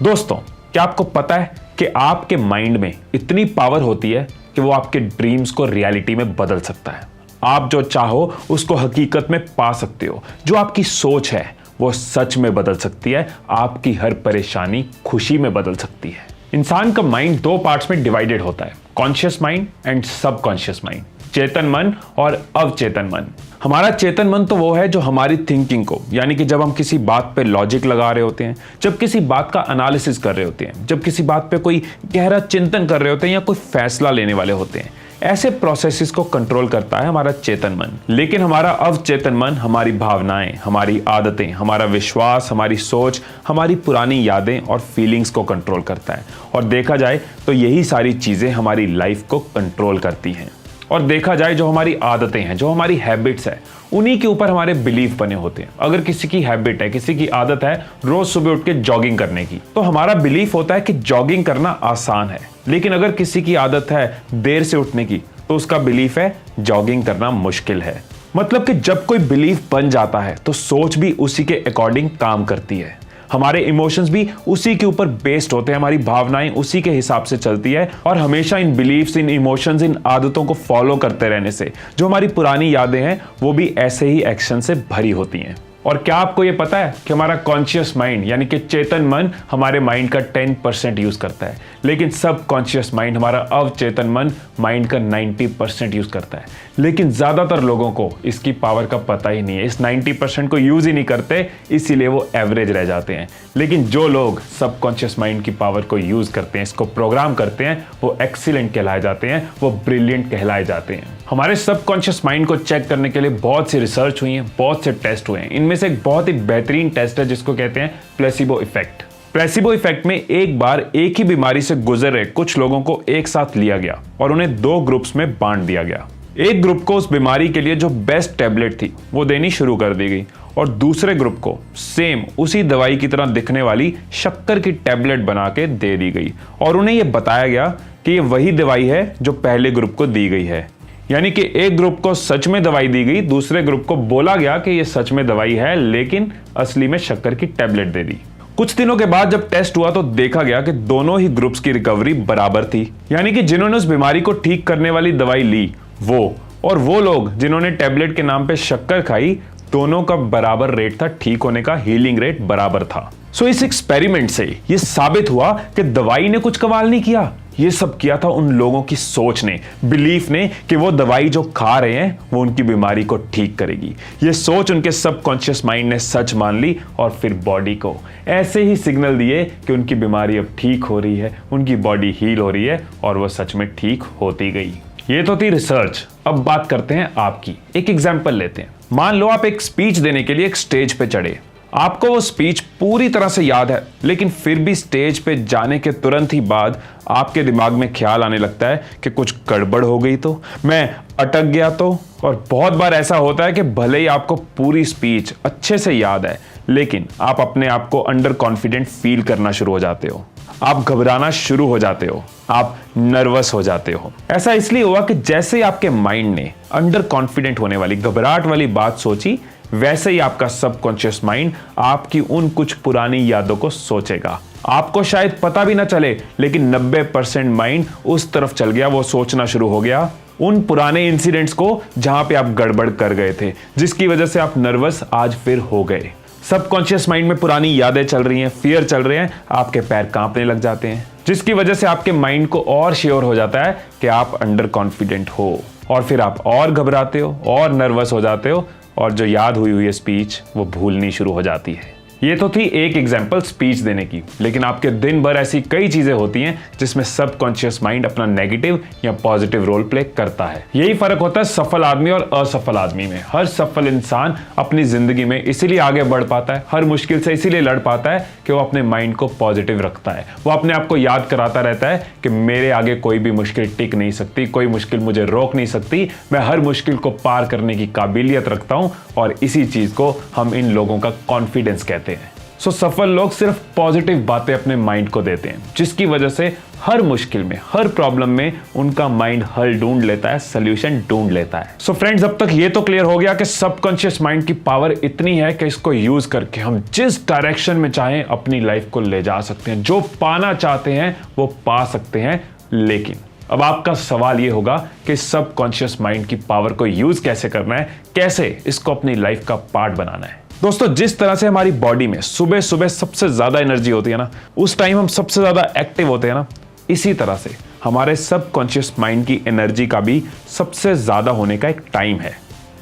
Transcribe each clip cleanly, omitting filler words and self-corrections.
दोस्तों, क्या आपको पता है कि आपके माइंड में इतनी पावर होती है कि वो आपके ड्रीम्स को रियलिटी में बदल सकता है। आप जो चाहो उसको हकीकत में पा सकते हो। जो आपकी सोच है वो सच में बदल सकती है। आपकी हर परेशानी खुशी में बदल सकती है। इंसान का माइंड दो पार्ट्स में डिवाइडेड होता है, conscious mind and subconscious mind, चेतन मन और अवचेतन मन। हमारा चेतन मन तो वो है जो हमारी थिंकिंग को, यानी कि जब हम किसी बात पे लॉजिक लगा रहे होते हैं, जब किसी बात का एनालिसिस कर रहे होते हैं, जब किसी बात पे कोई गहरा चिंतन कर रहे होते हैं या कोई फैसला लेने वाले होते हैं, ऐसे प्रोसेसेस को कंट्रोल करता है हमारा चेतन मन। लेकिन हमारा अवचेतन मन हमारी भावनाएं, हमारी आदतें, हमारा विश्वास, हमारी सोच, हमारी पुरानी यादें और फीलिंग्स को कंट्रोल करता है। और देखा जाए तो यही सारी चीजें हमारी लाइफ को कंट्रोल करती हैं। और देखा जाए जो हमारी आदतें हैं, जो हमारी हैबिट्स है, उन्हीं के ऊपर हमारे बिलीफ बने होते हैं। अगर किसी की हैबिट है, किसी की आदत है रोज सुबह उठ के जॉगिंग करने की, तो हमारा बिलीफ होता है कि जॉगिंग करना आसान है। लेकिन अगर किसी की आदत है देर से उठने की, तो उसका बिलीफ है जॉगिंग करना मुश्किल है। मतलब कि जब कोई बिलीफ बन जाता है तो सोच भी उसी के अकॉर्डिंग काम करती है। हमारे इमोशंस भी उसी के ऊपर बेस्ड होते हैं, हमारी भावनाएं उसी के हिसाब से चलती है। और हमेशा इन बिलीफ्स, इन इमोशंस, इन आदतों को फॉलो करते रहने से जो हमारी पुरानी यादें हैं वो भी ऐसे ही एक्शन से भरी होती हैं। और क्या आपको ये पता है कि हमारा कॉन्शियस माइंड यानी कि चेतन मन हमारे माइंड का 10% यूज करता है, लेकिन सब कॉन्शियस माइंड, हमारा अवचेतन मन, माइंड का 90% यूज करता है। लेकिन ज्यादातर लोगों को इसकी पावर का पता ही नहीं है, इस 90% को यूज ही नहीं करते, इसीलिए वो एवरेज रह जाते हैं। लेकिन जो लोग सबकॉन्शियस माइंड की पावर को यूज करते हैं, इसको प्रोग्राम करते हैं, वो एक्सीलेंट कहलाए जाते हैं, वो ब्रिलियंट कहलाए जाते हैं। हमारे सबकॉन्शियस माइंड को चेक करने के लिए बहुत सी रिसर्च हुई है, बहुत से टेस्ट हुए हैं। इनमें से एक बहुत ही बेहतरीन टेस्ट है जिसको कहते हैं प्लेसिबो इफेक्ट। प्लेसिबो इफेक्ट में एक बार एक ही बीमारी से गुजर रहे कुछ लोगों को एक साथ लिया गया और उन्हें दो ग्रुप्स में बांट दिया गया। एक ग्रुप को उस बीमारी के लिए जो बेस्ट टैबलेट थी वो देनी शुरू कर दी गई और दूसरे ग्रुप को सेम उसी दवाई की तरह दिखने वाली शक्कर की टैबलेट बना के दे दी गई और उन्हें यह बताया गया कि ये वही दवाई है जो पहले ग्रुप को दी गई है। यानी कि एक ग्रुप को सच में दवाई दी गई, दूसरे ग्रुप को बोला गया कि ये सच में दवाई है लेकिन असली में शक्कर की टैबलेट दे दी। कुछ दिनों के बाद जब टेस्ट हुआ तो देखा गया कि दोनों ही ग्रुप्स की रिकवरी बराबर थी। यानी कि जिन्होंने उस बीमारी को ठीक करने वाली दवाई ली वो लोग जिन्होंने टैबलेट के नाम पे शक्कर खाई, दोनों का बराबर रेट था ठीक होने का, हीलिंग रेट बराबर था। सो इस एक्सपेरिमेंट से ये साबित हुआ कि दवाई ने कुछ कमाल नहीं किया, ये सब किया था उन लोगों की सोच ने, बिलीफ ने कि वो दवाई जो खा रहे हैं वो उनकी बीमारी को ठीक करेगी। ये सोच उनके सबकॉन्शियस माइंड ने सच मान ली और फिर बॉडी को ऐसे ही सिग्नल दिए कि उनकी बीमारी अब ठीक हो रही है, उनकी बॉडी हील हो रही है और वो सच में ठीक होती गई। ये तो थी रिसर्च। अब बात करते हैं आपकी। एक एग्जाम्पल लेते हैं। मान लो आप एक स्पीच देने के लिए एक स्टेज पे चढ़े। आपको वो स्पीच पूरी तरह से याद है, लेकिन फिर भी स्टेज पे जाने के तुरंत ही बाद आपके दिमाग में ख्याल आने लगता है कि कुछ गड़बड़ हो गई तो, मैं अटक गया तो। और बहुत बार ऐसा होता है कि भले ही आपको पूरी स्पीच अच्छे से याद है, लेकिन आप अपने आप को अंडर कॉन्फिडेंट फील करना शुरू हो जाते हो, आप घबराना शुरू हो जाते हो, आप नर्वस हो जाते हो। ऐसा इसलिए हुआ कि जैसे ही आपके माइंड ने अंडर कॉन्फिडेंट होने वाली, घबराहट वाली बात सोची, वैसे ही आपका सबकॉन्शियस माइंड आपकी उन कुछ पुरानी यादों को सोचेगा। आपको शायद पता भी ना चले, लेकिन 90% माइंड उस तरफ चल गया, वो सोचना शुरू हो गया उन पुराने इंसिडेंट्स को जहां पे आप गड़बड़ कर गए थे, जिसकी वजह से आप नर्वस आज फिर हो गए। सबकॉन्शियस माइंड में पुरानी यादें चल रही हैं, फियर चल रहे हैं, आपके पैर कांपने लग जाते हैं, जिसकी वजह से आपके माइंड को और श्योर हो जाता है कि आप अंडर कॉन्फिडेंट हो और फिर आप और घबराते हो और नर्वस हो जाते हो और जो याद हुई हुई स्पीच वो भूलनी शुरू हो जाती है। ये तो थी एक एग्जाम्पल स्पीच देने की, लेकिन आपके दिन भर ऐसी कई चीजें होती हैं जिसमें सबकॉन्शियस माइंड अपना नेगेटिव या पॉजिटिव रोल प्ले करता है। यही फर्क होता है सफल आदमी और असफल आदमी में। हर सफल इंसान अपनी जिंदगी में इसीलिए आगे बढ़ पाता है, हर मुश्किल से इसीलिए लड़ पाता है कि वो अपने माइंड को पॉजिटिव रखता है। वो अपने आप को याद कराता रहता है कि मेरे आगे कोई भी मुश्किल टिक नहीं सकती, कोई मुश्किल मुझे रोक नहीं सकती, मैं हर मुश्किल को पार करने की काबिलियत रखता हूं। और इसी चीज को हम इन लोगों का कॉन्फिडेंस कहते हैं। सो सफल लोग सिर्फ पॉजिटिव बातें अपने माइंड को देते हैं, जिसकी वजह से हर मुश्किल में, हर प्रॉब्लम में उनका माइंड हल ढूंढ लेता है, सॉल्यूशन ढूंढ लेता है। सो फ्रेंड्स, अब तक ये तो क्लियर हो गया कि सबकॉन्शियस माइंड की पावर इतनी है कि इसको यूज करके हम जिस डायरेक्शन में चाहें अपनी लाइफ को ले जा सकते हैं, जो पाना चाहते हैं वो पा सकते हैं। लेकिन अब आपका सवाल ये होगा कि सबकॉन्शियस माइंड की पावर को यूज कैसे करना है, कैसे इसको अपनी लाइफ का पार्ट बनाना है। दोस्तों, जिस तरह से हमारी बॉडी में सुबह सुबह सबसे ज्यादा एनर्जी होती है ना, उस टाइम हम सबसे ज्यादा एक्टिव होते हैं ना, इसी तरह से हमारे सबकॉन्शियस माइंड की एनर्जी का भी सबसे ज्यादा होने का एक टाइम है।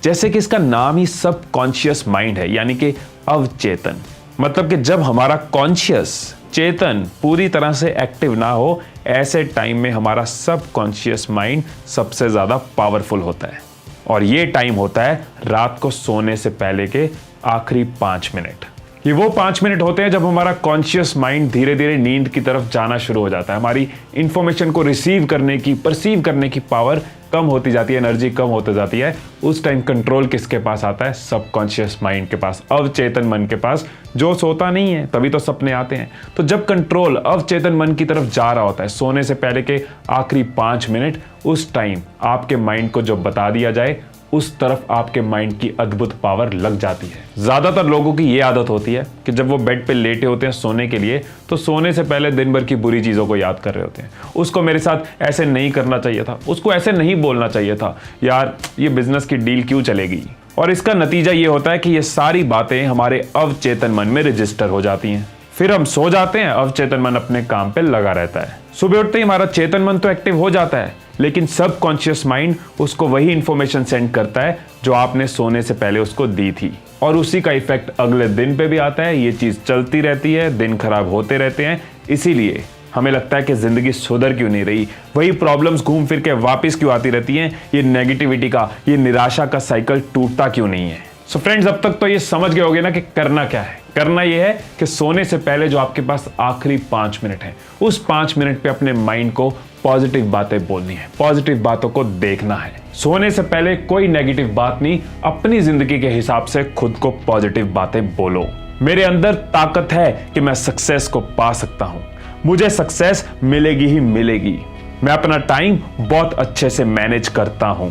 जैसे कि इसका नाम ही सबकॉन्शियस माइंड है, यानी कि अवचेतन। मतलब कि जब हमारा कॉन्शियस, चेतन पूरी तरह से एक्टिव ना हो, ऐसे टाइम में हमारा सबकॉन्शियस माइंड सबसे ज्यादा पावरफुल होता है। और ये टाइम होता है रात को सोने से पहले के आखिरी 5 मिनट। ये वो 5 मिनट होते हैं जब हमारा कॉन्शियस माइंड धीरे धीरे नींद की तरफ जाना शुरू हो जाता है। हमारी इंफॉर्मेशन को रिसीव करने की, परसीव करने की पावर कम होती जाती है, एनर्जी कम होती जाती है। उस टाइम कंट्रोल किसके पास आता है? सबकॉन्शियस माइंड के पास, अवचेतन मन के पास, जो सोता नहीं है, तभी तो सपने आते हैं। तो जब कंट्रोल अवचेतन मन की तरफ जा रहा होता है, सोने से पहले के आखिरी 5 मिनट, उस टाइम आपके माइंड को जो बता दिया जाए, उस तरफ आपके माइंड की अद्भुत पावर लग जाती है। ज्यादातर लोगों की ये आदत होती है कि जब वो बेड पे लेटे होते हैं सोने के लिए, तो सोने से पहले दिन भर की बुरी चीजों को याद कर रहे होते हैं। उसको मेरे साथ ऐसे नहीं करना चाहिए था, उसको ऐसे नहीं बोलना चाहिए था, यार ये बिजनेस की डील क्यों चलेगी। और इसका नतीजा ये होता है कि ये सारी बातें हमारे अवचेतन मन में रजिस्टर हो जाती हैं। फिर हम सो जाते हैं, अवचेतन मन अपने काम पे लगा रहता है। सुबह उठते ही हमारा चेतन मन तो एक्टिव हो जाता है, लेकिन सबकॉन्शियस माइंड उसको वही इंफॉर्मेशन सेंड करता है जो आपने सोने से पहले उसको दी थी, और उसी का इफेक्ट अगले दिन पे भी आता है। ये चीज चलती रहती है, दिन खराब होते रहते हैं। इसीलिए हमें लगता है कि जिंदगी सुधर क्यों नहीं रही, वही प्रॉब्लम्स घूम फिर के वापस क्यों आती रहती हैं, ये नेगेटिविटी का, ये निराशा का साइकिल टूटता क्यों नहीं है। सो फ्रेंड्स, अब तक तो ये समझ गए होगे ना कि करना क्या है। करना ये है कि सोने से पहले जो आपके पास आखिरी 5 मिनट है, उस 5 मिनट पे अपने माइंड को पॉजिटिव बातें बोलनी है, पॉजिटिव बातों को देखना है। सोने से पहले कोई नेगेटिव बात नहीं, अपनी जिंदगी के हिसाब से खुद को पॉजिटिव बातें बोलो। मेरे अंदर ताकत है कि मैं सक्सेस को पा सकता हूं, मुझे सक्सेस मिलेगी ही मिलेगी, मैं अपना टाइम बहुत अच्छे से मैनेज करता हूं,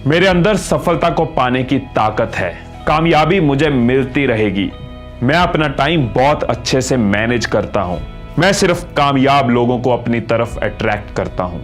मेरे अंदर सफलता को पाने की ताकत है, कामयाबी मुझे मिलती रहेगी, मैं अपना टाइम बहुत अच्छे से मैनेज करता हूं, मैं सिर्फ कामयाब लोगों को अपनी तरफ अट्रैक्ट करता हूं,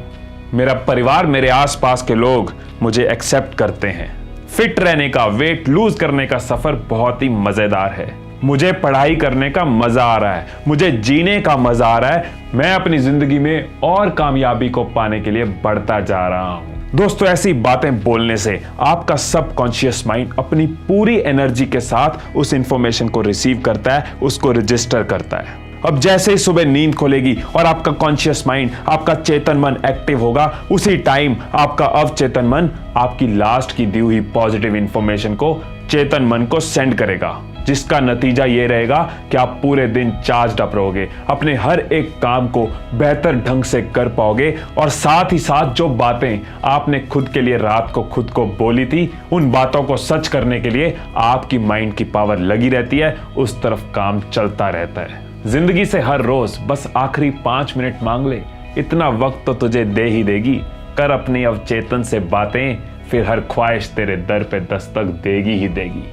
मेरा परिवार, मेरे आसपास के लोग मुझे एक्सेप्ट करते हैं, फिट रहने का, वेट लूज करने का सफर बहुत ही मजेदार है, मुझे पढ़ाई करने का मजा आ रहा है, मुझे जीने का मजा आ रहा है, मैं अपनी जिंदगी में और कामयाबी को पाने के लिए बढ़ता जा रहा हूं। दोस्तों, ऐसी बातें बोलने से आपका सबकॉन्शियस माइंड अपनी पूरी एनर्जी के साथ उस इंफॉर्मेशन को रिसीव करता है, उसको रजिस्टर करता है। अब जैसे ही सुबह नींद खोलेगी और आपका कॉन्शियस माइंड, आपका चेतन मन एक्टिव होगा, उसी टाइम आपका अवचेतन मन आपकी लास्ट की दी हुई पॉजिटिव इंफॉर्मेशन को चेतन मन को सेंड करेगा, जिसका नतीजा ये रहेगा कि आप पूरे दिन चार्ज अप रहोगे, अपने हर एक काम को बेहतर ढंग से कर पाओगे, और साथ ही साथ जो बातें आपने खुद के लिए रात को खुद को बोली थी, उन बातों को सच करने के लिए आपकी माइंड की पावर लगी रहती है, उस तरफ काम चलता रहता है। जिंदगी से हर रोज बस आखिरी 5 मिनट मांग ले, इतना वक्त तो तुझे दे ही देगी, कर अपनी अवचेतन से बातें, फिर हर ख्वाहिश तेरे दर पे दस्तक देगी ही देगी।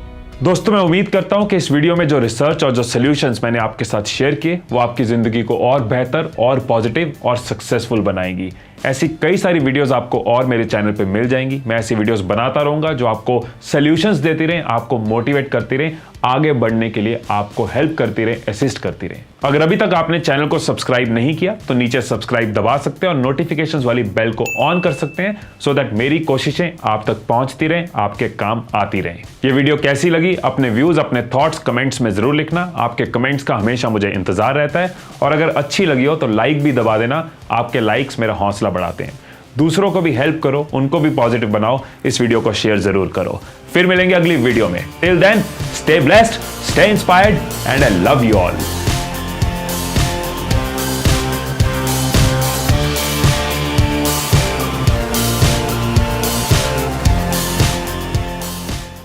दोस्तों, मैं उम्मीद करता हूं कि इस वीडियो में जो रिसर्च और जो सॉल्यूशंस मैंने आपके साथ शेयर किए, वो आपकी जिंदगी को और बेहतर और पॉजिटिव और सक्सेसफुल बनाएंगी। ऐसी कई सारी वीडियोस आपको और मेरे चैनल पे मिल जाएंगी। मैं ऐसी वीडियोस बनाता रहूंगा जो आपको सॉल्यूशंस देती रहे, आपको मोटिवेट करती रहे, आगे बढ़ने के लिए आपको हेल्प करती रहे, असिस्ट करती रहे। अगर अभी तक आपने चैनल को सब्सक्राइब नहीं किया तो नीचे सब्सक्राइब दबा सकते हैं और नोटिफिकेशंस वाली बेल को ऑन कर सकते हैं, सो दैट मेरी कोशिशें आप तक पहुंचती रहें, आपके काम आती रहें। ये वीडियो कैसी लगी, अपने व्यूज, अपने थॉट्स कमेंट्स में जरूर लिखना। आपके कमेंट्स का हमेशा मुझे इंतजार रहता है, और अगर अच्छी लगी हो तो लाइक भी दबा देना। आपके लाइक्स मेरा हौसला बढ़ाते हैं। दूसरों को भी हेल्प करो, उनको भी पॉजिटिव बनाओ, इस वीडियो को शेयर जरूर करो। फिर मिलेंगे अगली वीडियो में। Till then, stay blessed, stay inspired, and I love you all.